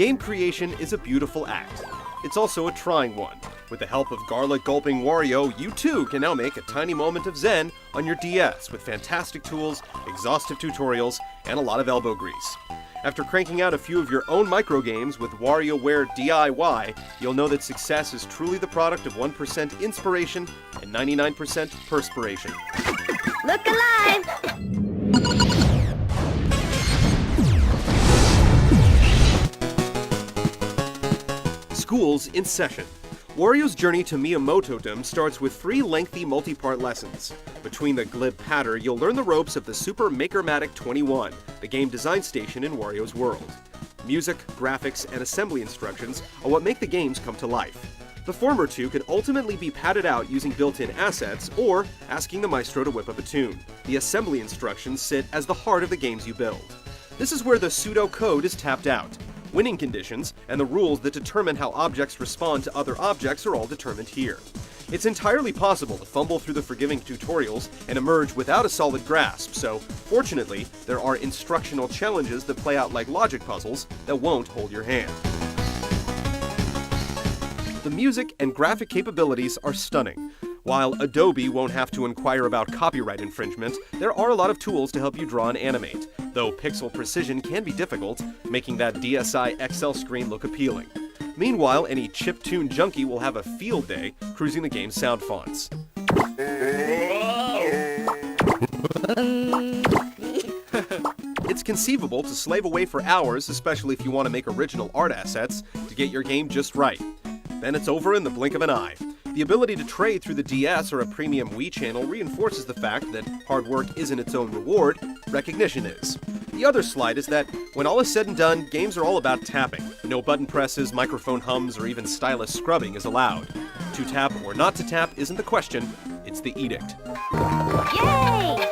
Game creation is a beautiful act. It's also a trying one. With the help of garlic-gulping Wario, you too can now make a tiny moment of zen on your DS with fantastic tools, exhaustive tutorials, and a lot of elbow grease. After cranking out a few of your own microgames with WarioWare D.I.Y, you'll know that success is truly the product of 1% inspiration and 99% perspiration. Look alive! School's in session. Wario's journey to Miyamoto-dom starts with 3 lengthy multi-part lessons. Between the glib patter, you'll learn the ropes of the Super Makermatic 21, the game design station in Wario's world. Music, graphics, and assembly instructions are what make the games come to life. The former two can ultimately be padded out using built-in assets or asking the maestro to whip up a tune. The assembly instructions sit as the heart of the games you build. This is where the pseudo-code is tapped out. Winning conditions, and the rules that determine how objects respond to other objects are all determined here. It's entirely possible to fumble through the forgiving tutorials and emerge without a solid grasp, so fortunately, there are instructional challenges that play out like logic puzzles that won't hold your hand. The music and graphic capabilities are stunning. While Adobe won't have to inquire about copyright infringement, there are a lot of tools to help you draw and animate, though pixel precision can be difficult, making that DSi XL screen look appealing. Meanwhile, any chiptune junkie will have a field day cruising the game's sound fonts. It's conceivable to slave away for hours, especially if you want to make original art assets, to get your game just right. Then it's over in the blink of an eye. The ability to trade through the DS or a premium Wii channel reinforces the fact that hard work isn't its own reward, recognition is. The other slight is that, when all is said and done, games are all about tapping. No button presses, microphone hums, or even stylus scrubbing is allowed. To tap or not to tap isn't the question, it's the edict. Yay!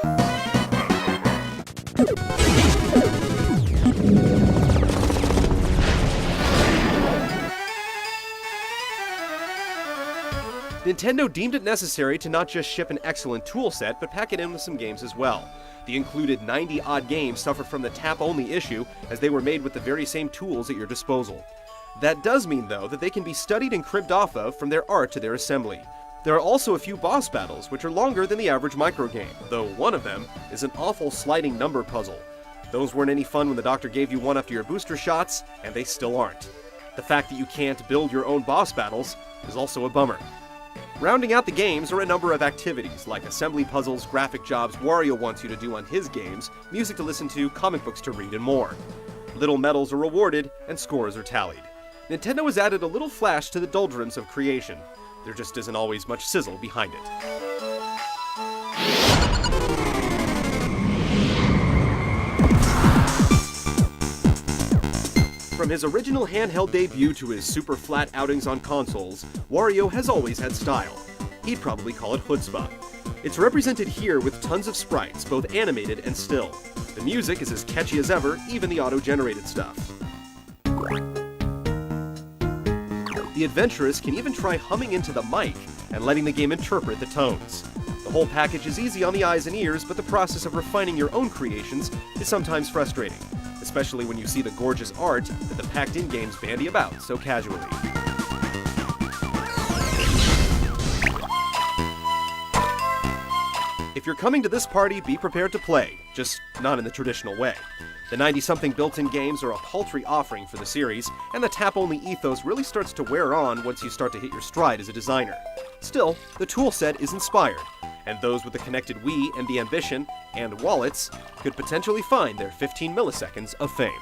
Nintendo deemed it necessary to not just ship an excellent tool set, but pack it in with some games as well. The included 90-odd games suffer from the tap-only issue, as they were made with the very same tools at your disposal. That does mean, though, that they can be studied and cribbed off of from their art to their assembly. There are also a few boss battles, which are longer than the average microgame, though one of them is an awful sliding number puzzle. Those weren't any fun when the doctor gave you one after your booster shots, and they still aren't. The fact that you can't build your own boss battles is also a bummer. Rounding out the games are a number of activities, like assembly puzzles, graphic jobs Wario wants you to do on his games, music to listen to, comic books to read, and more. Little medals are rewarded, and scores are tallied. Nintendo has added a little flash to the doldrums of creation. There just isn't always much sizzle behind it. From his original handheld debut to his super flat outings on consoles, Wario has always had style. He'd probably call it chutzpah. It's represented here with tons of sprites, both animated and still. The music is as catchy as ever, even the auto-generated stuff. The adventurous can even try humming into the mic and letting the game interpret the tones. The whole package is easy on the eyes and ears, but the process of refining your own creations is sometimes frustrating, especially when you see the gorgeous art that the packed-in games bandy about so casually. If you're coming to this party, be prepared to play, just not in the traditional way. The 90-something built-in games are a paltry offering for the series, and the tap-only ethos really starts to wear on once you start to hit your stride as a designer. Still, the toolset is inspired, and those with the connected Wii and the ambition, and wallets, could potentially find their 15 milliseconds of fame.